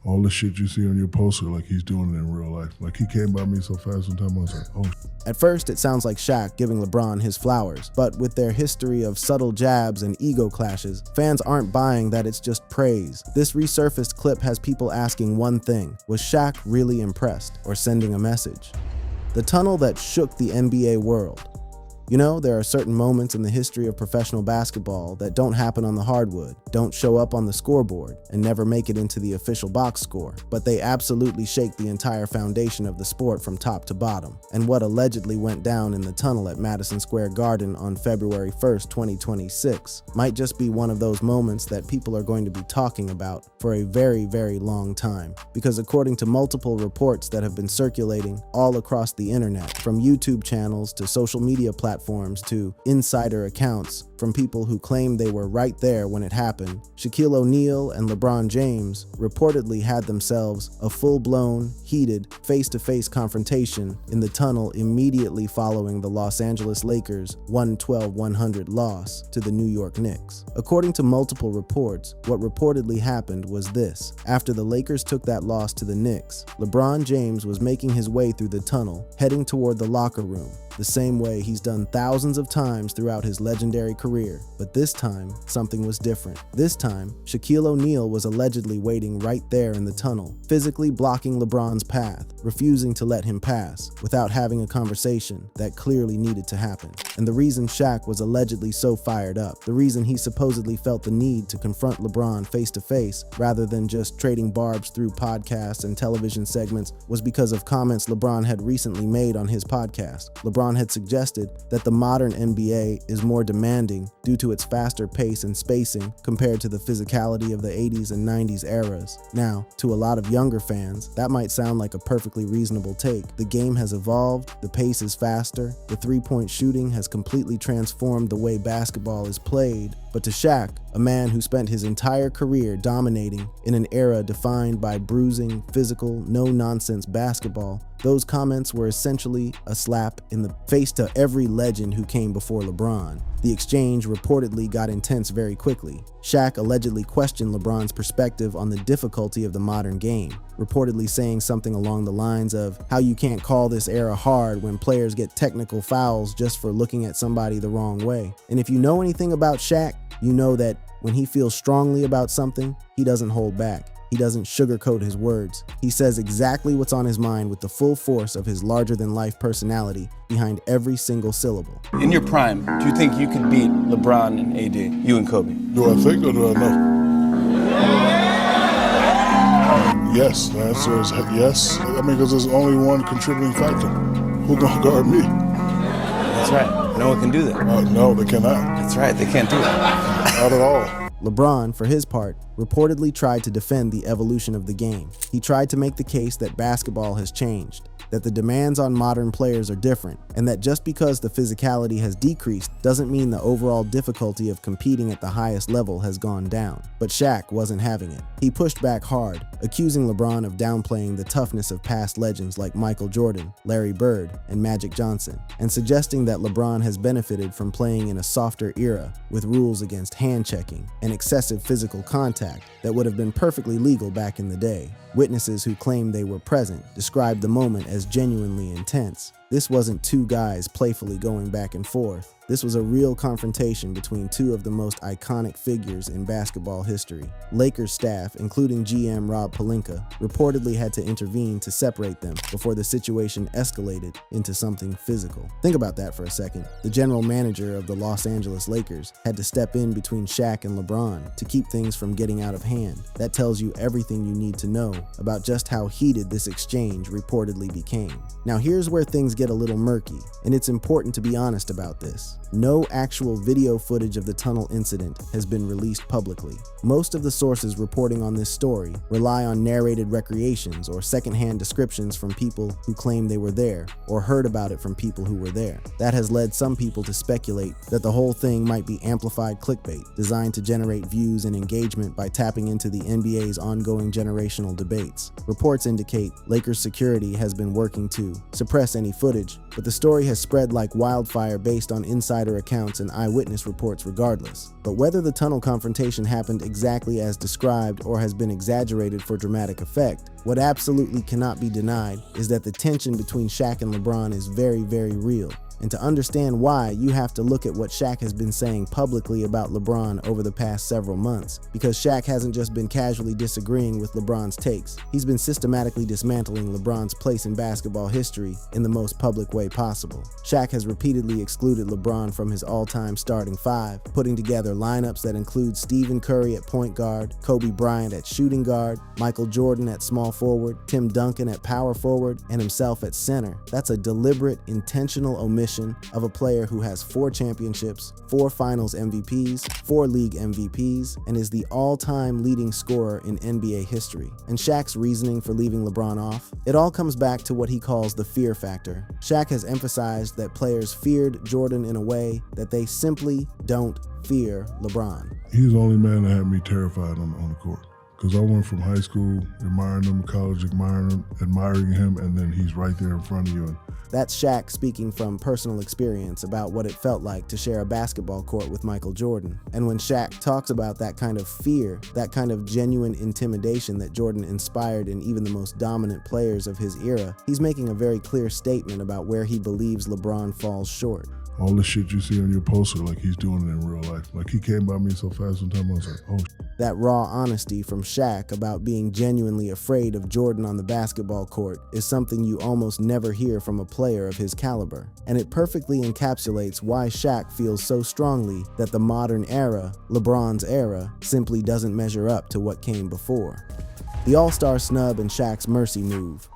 all the shit you see on your poster, like he's doing it in real life. Like he came by me so fast one time, I was like, oh. At first, it sounds like Shaq giving LeBron his flowers, but with their history of subtle jabs and ego clashes, fans aren't buying that it's just praise. This resurfaced clip has people asking one thing: was Shaq really impressed or sending a message? The tunnel that shook the NBA world. You know, there are certain moments in the history of professional basketball that don't happen on the hardwood, don't show up on the scoreboard, and never make it into the official box score, but they absolutely shake the entire foundation of the sport from top to bottom. And what allegedly went down in the tunnel at Madison Square Garden on February 1st, 2026, might just be one of those moments that people are going to be talking about for a very, very long time. Because according to multiple reports that have been circulating all across the internet, from YouTube channels to social media platforms to insider accounts from people who claim they were right there when it happened, Shaquille O'Neal and LeBron James reportedly had themselves a full-blown, heated, face-to-face confrontation in the tunnel immediately following the Los Angeles Lakers' 112-100 loss to the New York Knicks. According to multiple reports, what reportedly happened was this: after the Lakers took that loss to the Knicks, LeBron James was making his way through the tunnel, heading toward the locker room, the same way he's done thousands of times throughout his legendary career. But this time, something was different. This time, Shaquille O'Neal was allegedly waiting right there in the tunnel, physically blocking LeBron's path, refusing to let him pass, without having a conversation that clearly needed to happen. And the reason Shaq was allegedly so fired up, the reason he supposedly felt the need to confront LeBron face to face rather than just trading barbs through podcasts and television segments, was because of comments LeBron had recently made on his podcast. LeBron had suggested that the modern NBA is more demanding due to its faster pace and spacing compared to the physicality of the 80s and 90s eras. Now, to a lot of younger fans, that might sound like a perfectly reasonable take. The game has evolved, the pace is faster, the three-point shooting has completely transformed the way basketball is played. But to Shaq, a man who spent his entire career dominating in an era defined by bruising, physical, no-nonsense basketball, those comments were essentially a slap in the face to every legend who came before LeBron. The exchange reportedly got intense very quickly. Shaq allegedly questioned LeBron's perspective on the difficulty of the modern game, reportedly saying something along the lines of how you can't call this era hard when players get technical fouls just for looking at somebody the wrong way. And if you know anything about Shaq, you know that when he feels strongly about something, he doesn't hold back. He doesn't sugarcoat his words. He says exactly what's on his mind with the full force of his larger-than-life personality behind every single syllable. In your prime, do you think you could beat LeBron and AD, you and Kobe? Do I think or do I know? Yes, the answer is yes. I mean, because there's only one contributing factor. Who gonna guard me? That's right. No one can do that. No, they cannot. That's right. They can't do that. Not at all. LeBron, for his part, reportedly tried to defend the evolution of the game. He tried to make the case that basketball has changed, that the demands on modern players are different, and that just because the physicality has decreased doesn't mean the overall difficulty of competing at the highest level has gone down. But Shaq wasn't having it. He pushed back hard, accusing LeBron of downplaying the toughness of past legends like Michael Jordan, Larry Bird, and Magic Johnson, and suggesting that LeBron has benefited from playing in a softer era with rules against hand-checking and excessive physical contact that would have been perfectly legal back in the day. Witnesses who claimed they were present described the moment as genuinely intense. This wasn't two guys playfully going back and forth. This was a real confrontation between two of the most iconic figures in basketball history. Lakers staff, including GM Rob Pelinka, reportedly had to intervene to separate them before the situation escalated into something physical. Think about that for a second. The general manager of the Los Angeles Lakers had to step in between Shaq and LeBron to keep things from getting out of hand. That tells you everything you need to know about just how heated this exchange reportedly became. Now here's where things get a little murky, and it's important to be honest about this. No actual video footage of the tunnel incident has been released publicly. Most of the sources reporting on this story rely on narrated recreations or secondhand descriptions from people who claim they were there or heard about it from people who were there. That has led some people to speculate that the whole thing might be amplified clickbait designed to generate views and engagement by tapping into the NBA's ongoing generational debates. Reports indicate Lakers security has been working to suppress any footage footage, but the story has spread like wildfire based on insider accounts and eyewitness reports regardless. But whether the tunnel confrontation happened exactly as described or has been exaggerated for dramatic effect, what absolutely cannot be denied is that the tension between Shaq and LeBron is very, very real. And to understand why, you have to look at what Shaq has been saying publicly about LeBron over the past several months. Because Shaq hasn't just been casually disagreeing with LeBron's takes, he's been systematically dismantling LeBron's place in basketball history in the most public way possible. Shaq has repeatedly excluded LeBron from his all-time starting five, putting together lineups that include Stephen Curry at point guard, Kobe Bryant at shooting guard, Michael Jordan at small forward, Tim Duncan at power forward, and himself at center. That's a deliberate, intentional omission of a player who has 4 championships, 4 finals MVPs, 4 league MVPs, and is the all-time leading scorer in NBA history. And Shaq's reasoning for leaving LeBron off? It all comes back to what he calls the fear factor. Shaq has emphasized that players feared Jordan in a way that they simply don't fear LeBron. He's the only man that had me terrified on the court. Because I went from high school admiring him, college admiring him, and then he's right there in front of you. That's Shaq speaking from personal experience about what it felt like to share a basketball court with Michael Jordan. And when Shaq talks about that kind of fear, that kind of genuine intimidation that Jordan inspired in even the most dominant players of his era, he's making a very clear statement about where he believes LeBron falls short. All the shit you see on your poster, like he's doing it in real life. Like he came by me so fast one time, I was like, oh. That raw honesty from Shaq about being genuinely afraid of Jordan on the basketball court is something you almost never hear from a player of his caliber. And it perfectly encapsulates why Shaq feels so strongly that the modern era, LeBron's era, simply doesn't measure up to what came before. The All-Star snub and Shaq's mercy move.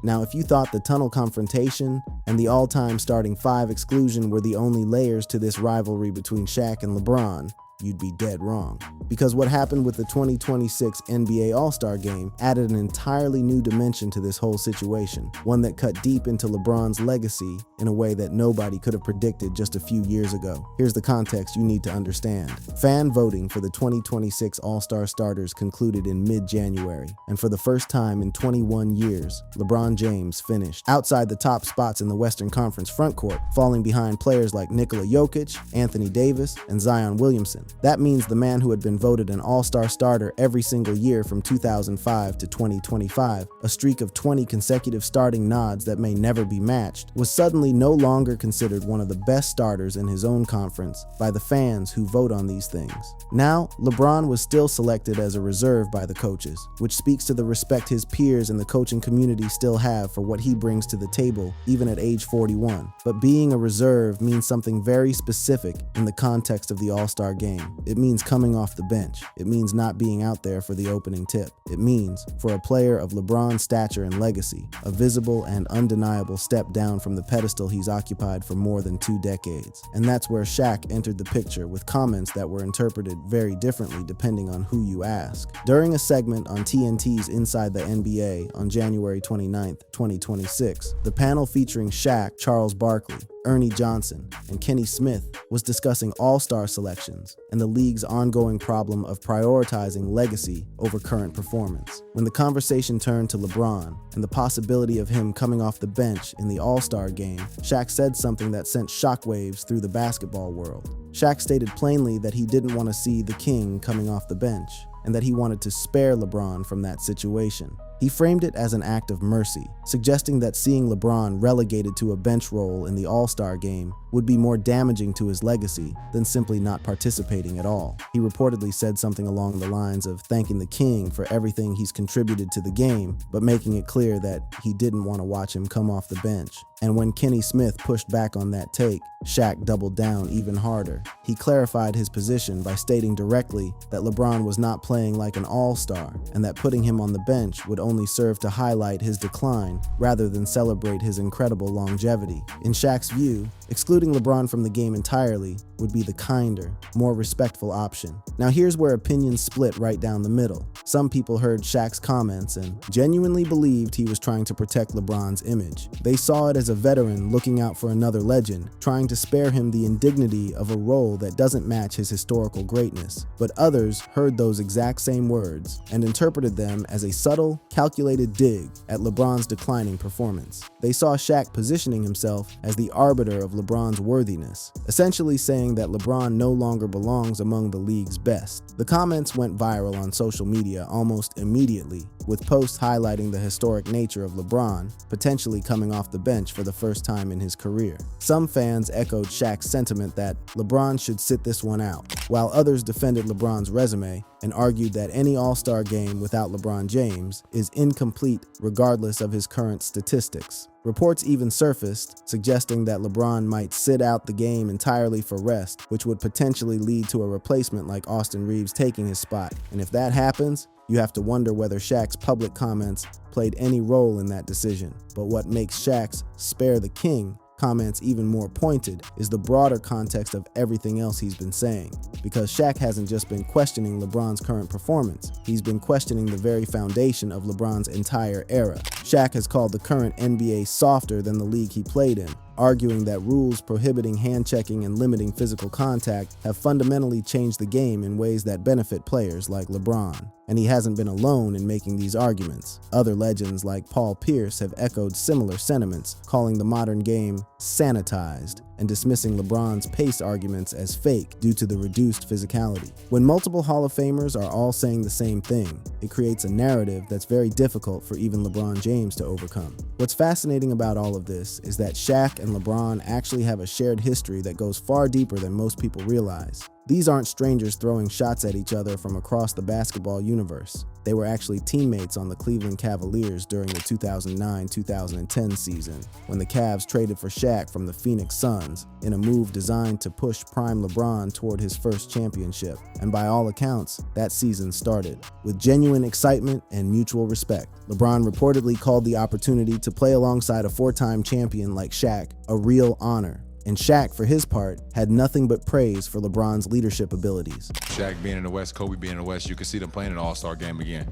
Now, if you thought the tunnel confrontation and the all-time starting five exclusion were the only layers to this rivalry between Shaq and LeBron, you'd be dead wrong. Because what happened with the 2026 NBA All-Star Game added an entirely new dimension to this whole situation, one that cut deep into LeBron's legacy in a way that nobody could have predicted just a few years ago. Here's the context you need to understand. Fan voting for the 2026 All-Star starters concluded in mid-January, and for the first time in 21 years, LeBron James finished outside the top spots in the Western Conference frontcourt, falling behind players like Nikola Jokic, Anthony Davis, and Zion Williamson. That means the man who had been voted an all-star starter every single year from 2005 to 2025, a streak of 20 consecutive starting nods that may never be matched, was suddenly no longer considered one of the best starters in his own conference by the fans who vote on these things. Now, LeBron was still selected as a reserve by the coaches, which speaks to the respect his peers in the coaching community still have for what he brings to the table, even at age 41. But being a reserve means something very specific in the context of the All-Star game. It means coming off the bench. It means not being out there for the opening tip. It means, for a player of LeBron's stature and legacy, a visible and undeniable step down from the pedestal he's occupied for more than 2 decades. And that's where Shaq entered the picture with comments that were interpreted very differently depending on who you ask. During a segment on TNT's Inside the NBA on January 29, 2026, the panel featuring Shaq, Charles Barkley, Ernie Johnson, and Kenny Smith was discussing all-star selections and the league's ongoing problem of prioritizing legacy over current performance. When the conversation turned to LeBron and the possibility of him coming off the bench in the All-Star game, Shaq said something that sent shockwaves through the basketball world. Shaq stated plainly that he didn't want to see the king coming off the bench, and that he wanted to spare LeBron from that situation. He framed it as an act of mercy, suggesting that seeing LeBron relegated to a bench role in the All-Star game would be more damaging to his legacy than simply not participating at all. He reportedly said something along the lines of thanking the king for everything he's contributed to the game, but making it clear that he didn't want to watch him come off the bench. And when Kenny Smith pushed back on that take, Shaq doubled down even harder. He clarified his position by stating directly that LeBron was not playing like an all-star, and that putting him on the bench would only serve to highlight his decline rather than celebrate his incredible longevity. In Shaq's view, excluding LeBron from the game entirely would be the kinder, more respectful option. Now here's where opinions split right down the middle. Some people heard Shaq's comments and genuinely believed he was trying to protect LeBron's image. They saw it as as a veteran looking out for another legend, trying to spare him the indignity of a role that doesn't match his historical greatness. But others heard those exact same words and interpreted them as a subtle, calculated dig at LeBron's declining performance. They saw Shaq positioning himself as the arbiter of LeBron's worthiness, essentially saying that LeBron no longer belongs among the league's best. The comments went viral on social media almost immediately, with posts highlighting the historic nature of LeBron potentially coming off the bench for the first time in his career. Some fans echoed Shaq's sentiment that LeBron should sit this one out, while others defended LeBron's resume and argued that any All-Star game without LeBron James is incomplete regardless of his current statistics. Reports even surfaced suggesting that LeBron might sit out the game entirely for rest, which would potentially lead to a replacement like Austin Reeves taking his spot. And if that happens, you have to wonder whether Shaq's public comments played any role in that decision. But what makes Shaq's "spare the king" comments even more pointed is the broader context of everything else he's been saying. Because Shaq hasn't just been questioning LeBron's current performance, he's been questioning the very foundation of LeBron's entire era. Shaq has called the current NBA softer than the league he played in, arguing that rules prohibiting hand-checking and limiting physical contact have fundamentally changed the game in ways that benefit players like LeBron. And he hasn't been alone in making these arguments. Other legends like Paul Pierce have echoed similar sentiments, calling the modern game sanitized and dismissing LeBron's pace arguments as fake due to the reduced physicality. When multiple Hall of Famers are all saying the same thing, it creates a narrative that's very difficult for even LeBron James to overcome. What's fascinating about all of this is that Shaq and LeBron actually have a shared history that goes far deeper than most people realize. These aren't strangers throwing shots at each other from across the basketball universe. They were actually teammates on the Cleveland Cavaliers during the 2009-2010 season, when the Cavs traded for Shaq from the Phoenix Suns in a move designed to push prime LeBron toward his first championship. And by all accounts, that season started with genuine excitement and mutual respect. LeBron reportedly called the opportunity to play alongside a four-time champion like Shaq a real honor. And Shaq, for his part, had nothing but praise for LeBron's leadership abilities. Shaq being in the West, Kobe being in the West, you can see them playing an All-Star game again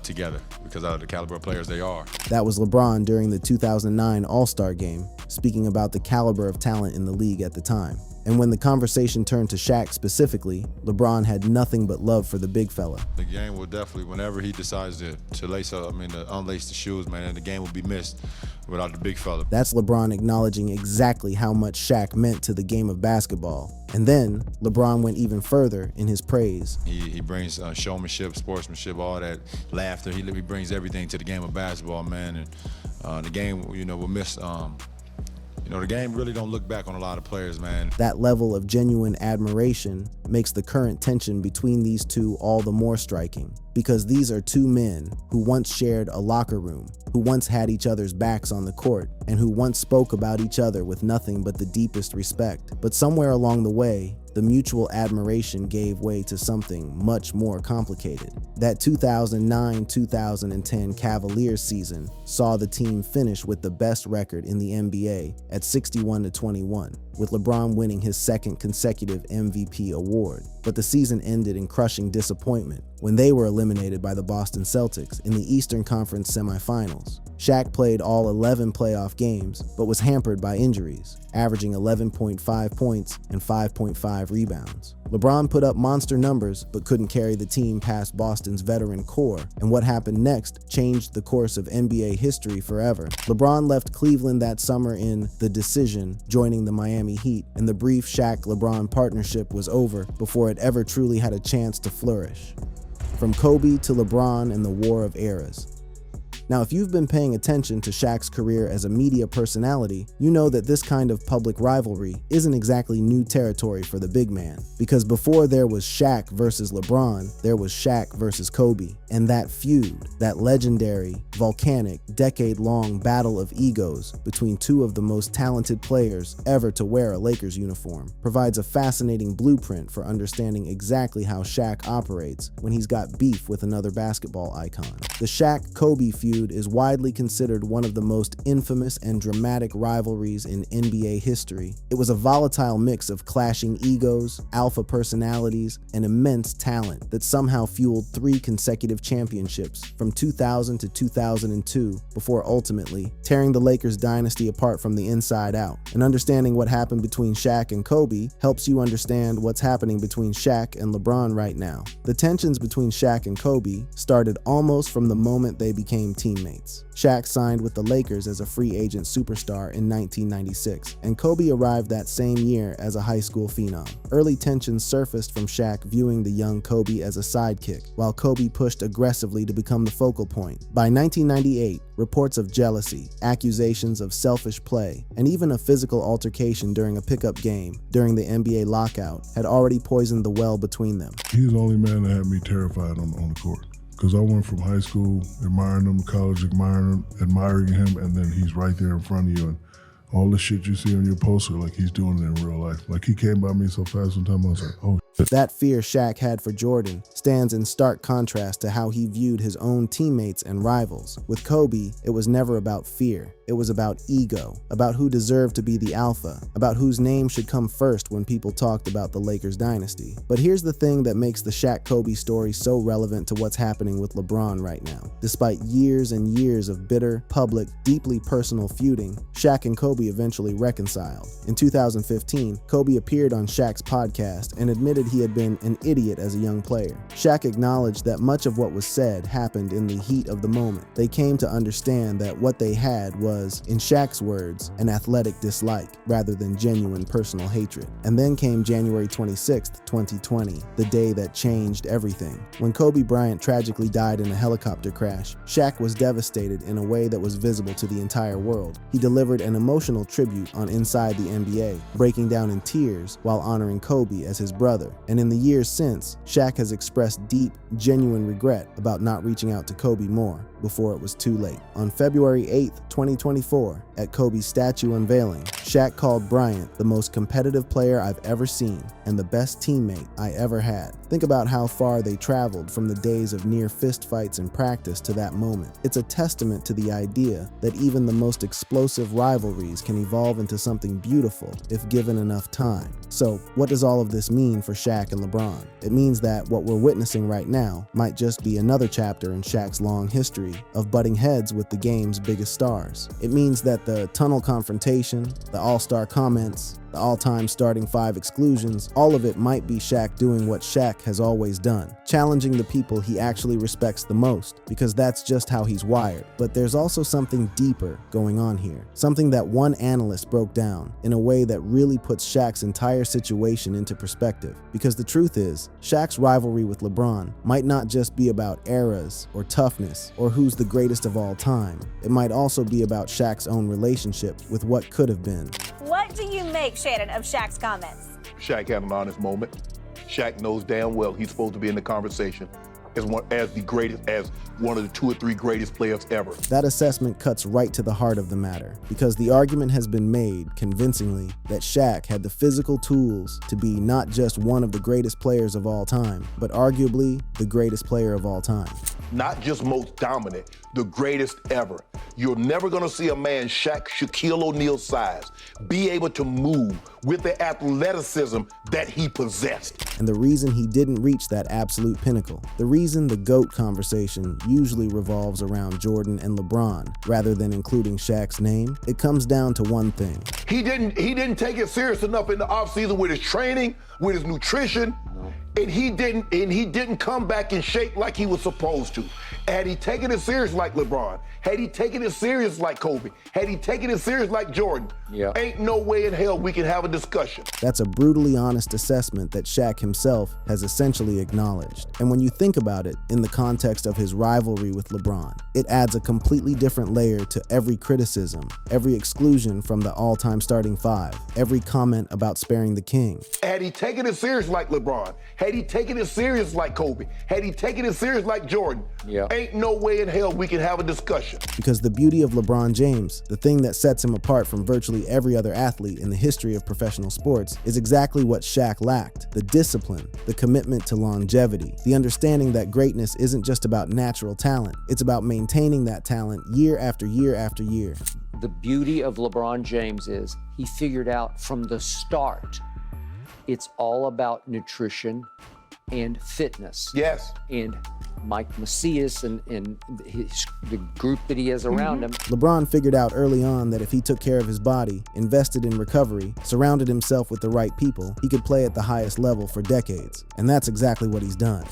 together because of the caliber of players they are. That was LeBron during the 2009 All-Star game, speaking about the caliber of talent in the league at the time. And when the conversation turned to Shaq specifically, LeBron had nothing but love for the big fella. The game will definitely, whenever he decides to unlace the shoes, man, and the game will be missed without the big fella. That's LeBron acknowledging exactly how much Shaq meant to the game of basketball. And then LeBron went even further in his praise. He brings showmanship, sportsmanship, all that laughter. He brings everything to the game of basketball, man. And the game, will miss. The game really don't look back on a lot of players, man. That level of genuine admiration makes the current tension between these two all the more striking, because these are two men who once shared a locker room, who once had each other's backs on the court, and who once spoke about each other with nothing but the deepest respect. But somewhere along the way, the mutual admiration gave way to something much more complicated. That 2009-2010 Cavaliers season saw the team finish with the best record in the NBA at 61-21, with LeBron winning his second consecutive MVP award. But the season ended in crushing disappointment when they were eliminated by the Boston Celtics in the Eastern Conference semifinals. Shaq played all 11 playoff games, but was hampered by injuries, averaging 11.5 points and 5.5 rebounds. LeBron put up monster numbers, but couldn't carry the team past Boston's veteran core, and what happened next changed the course of NBA history forever. LeBron left Cleveland that summer in The Decision, joining the Miami Heat, and the brief Shaq-LeBron partnership was over before it ever truly had a chance to flourish. From Kobe to LeBron and the War of Eras. Now, if you've been paying attention to Shaq's career as a media personality, you know that this kind of public rivalry isn't exactly new territory for the big man. Because before there was Shaq versus LeBron, there was Shaq versus Kobe. And that feud, that legendary, volcanic, decade-long battle of egos between two of the most talented players ever to wear a Lakers uniform, provides a fascinating blueprint for understanding exactly how Shaq operates when he's got beef with another basketball icon. The Shaq-Kobe feud feud is widely considered one of the most infamous and dramatic rivalries in NBA history. It was a volatile mix of clashing egos, alpha personalities, and immense talent that somehow fueled 3 consecutive championships from 2000 to 2002 before ultimately tearing the Lakers dynasty apart from the inside out. And understanding what happened between Shaq and Kobe helps you understand what's happening between Shaq and LeBron right now. The tensions between Shaq and Kobe started almost from the moment they became teammates. Shaq signed with the Lakers as a free agent superstar in 1996, and Kobe arrived that same year as a high school phenom. Early tensions surfaced from Shaq viewing the young Kobe as a sidekick, while Kobe pushed aggressively to become the focal point. By 1998, reports of jealousy, accusations of selfish play, and even a physical altercation during a pickup game during the NBA lockout had already poisoned the well between them. He's the only man that had me terrified on the court. Because I went from high school admiring him, college admiring him, and then he's right there in front of you. And all the shit you see on your poster, like he's doing it in real life. Like he came by me so fast one time, I was like, oh shit. That fear Shaq had for Jordan stands in stark contrast to how he viewed his own teammates and rivals. With Kobe, it was never about fear. It was about ego, about who deserved to be the alpha, about whose name should come first when people talked about the Lakers dynasty. But here's the thing that makes the Shaq-Kobe story so relevant to what's happening with LeBron right now. Despite years and years of bitter, public, deeply personal feuding, Shaq and Kobe eventually reconciled. In 2015, Kobe appeared on Shaq's podcast and admitted he had been an idiot as a young player. Shaq acknowledged that much of what was said happened in the heat of the moment. They came to understand that what they had was, in Shaq's words, an athletic dislike rather than genuine personal hatred. And then came January 26, 2020, the day that changed everything. When Kobe Bryant tragically died in a helicopter crash, Shaq was devastated in a way that was visible to the entire world. He delivered an emotional tribute on Inside the NBA, breaking down in tears while honoring Kobe as his brother. And in the years since, Shaq has expressed deep, genuine regret about not reaching out to Kobe more before it was too late. On February 8, 2024, at Kobe's statue unveiling, Shaq called Bryant the most competitive player I've ever seen and the best teammate I ever had. Think about how far they traveled from the days of near fistfights in practice to that moment. It's a testament to the idea that even the most explosive rivalries can evolve into something beautiful if given enough time. So, what does all of this mean for Shaq and LeBron? It means that what we're witnessing right now might just be another chapter in Shaq's long history of butting heads with the game's biggest stars. It means that the tunnel confrontation, the all-star comments, the all-time starting 5 exclusions, all of it might be Shaq doing what Shaq has always done, challenging the people he actually respects the most, because that's just how he's wired. But there's also something deeper going on here, something that one analyst broke down in a way that really puts Shaq's entire situation into perspective. Because the truth is, Shaq's rivalry with LeBron might not just be about eras or toughness or who's the greatest of all time. It might also be about Shaq's own relationship with what could have been. What do you make, Shannon, of Shaq's comments? Shaq had an honest moment. Shaq knows damn well he's supposed to be in the conversation as one of the 2 or 3 greatest players ever. That assessment cuts right to the heart of the matter, because the argument has been made convincingly that Shaq had the physical tools to be not just one of the greatest players of all time, but arguably the greatest player of all time. Not just most dominant, the greatest ever. You're never gonna see a man Shaquille O'Neal's size be able to move with the athleticism that he possessed. And the reason he didn't reach that absolute pinnacle, the reason the GOAT conversation usually revolves around Jordan and LeBron rather than including Shaq's name, it comes down to one thing. He didn't take it serious enough in the offseason with his training, with his nutrition, and he didn't come back in shape like he was supposed to. Had he taken it serious like LeBron, had he taken it serious like Kobe, had he taken it serious like Jordan, ain't no way in hell we can have a discussion. That's a brutally honest assessment that Shaq himself has essentially acknowledged. And when you think about it in the context of his rivalry with LeBron, it adds a completely different layer to every criticism, every exclusion from the all-time starting 5, every comment about sparing the king. Had he taken it serious like LeBron, had he taken it serious like Kobe, had he taken it serious like Jordan, ain't no way in hell we can have a discussion. Because the beauty of LeBron James, the thing that sets him apart from virtually every other athlete in the history of professional sports, is exactly what Shaq lacked: the discipline, the commitment to longevity, the understanding that greatness isn't just about natural talent, it's about maintaining that talent year after year after year. The beauty of LeBron James is he figured out from the start, it's all about nutrition and fitness. Yes. And Mike Macias and the group that he has around him. LeBron figured out early on that if he took care of his body, invested in recovery, surrounded himself with the right people, he could play at the highest level for decades. And that's exactly what he's done.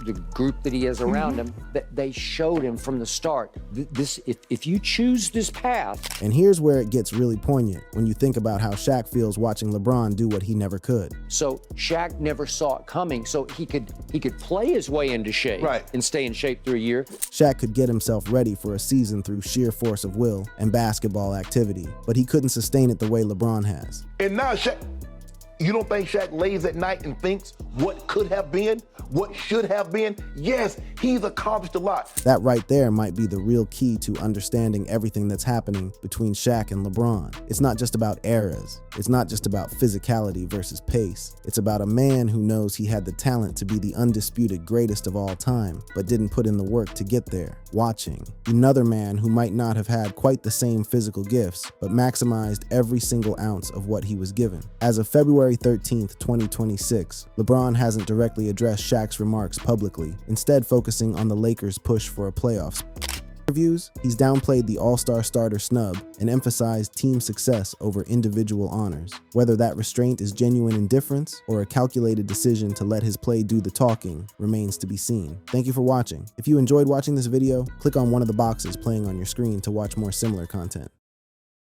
The group that he has around him, they showed him from the start, if you choose this path. And here's where it gets really poignant when you think about how Shaq feels watching LeBron do what he never could. So Shaq never saw it coming, so he could play his way into shape. Right. And stay in shape through a year. Shaq could get himself ready for a season through sheer force of will and basketball activity, but he couldn't sustain it the way LeBron has. And now Shaq, you don't think Shaq lays at night and thinks what could have been, what should have been? Yes, he's accomplished a lot. That right there might be the real key to understanding everything that's happening between Shaq and LeBron. It's not just about eras. It's not just about physicality versus pace. It's about a man who knows he had the talent to be the undisputed greatest of all time, but didn't put in the work to get there. Watching another man who might not have had quite the same physical gifts, but maximized every single ounce of what he was given. As of February 13th, 2026, LeBron hasn't directly addressed Shaq's remarks publicly, instead focusing on the Lakers' push for a playoff spot. In interviews, he's downplayed the all-star starter snub and emphasized team success over individual honors. Whether that restraint is genuine indifference or a calculated decision to let his play do the talking remains to be seen. Thank you for watching. If you enjoyed watching this video, click on one of the boxes playing on your screen to watch more similar content.